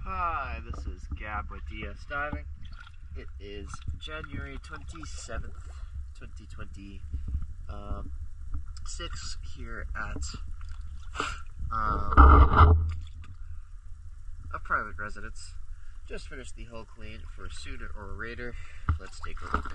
Hi, this is Gab with DS Diving. It is January 27th, 2026 here at a private residence. Just finished the hull clean for a Sooner or a Raider. Let's take a look.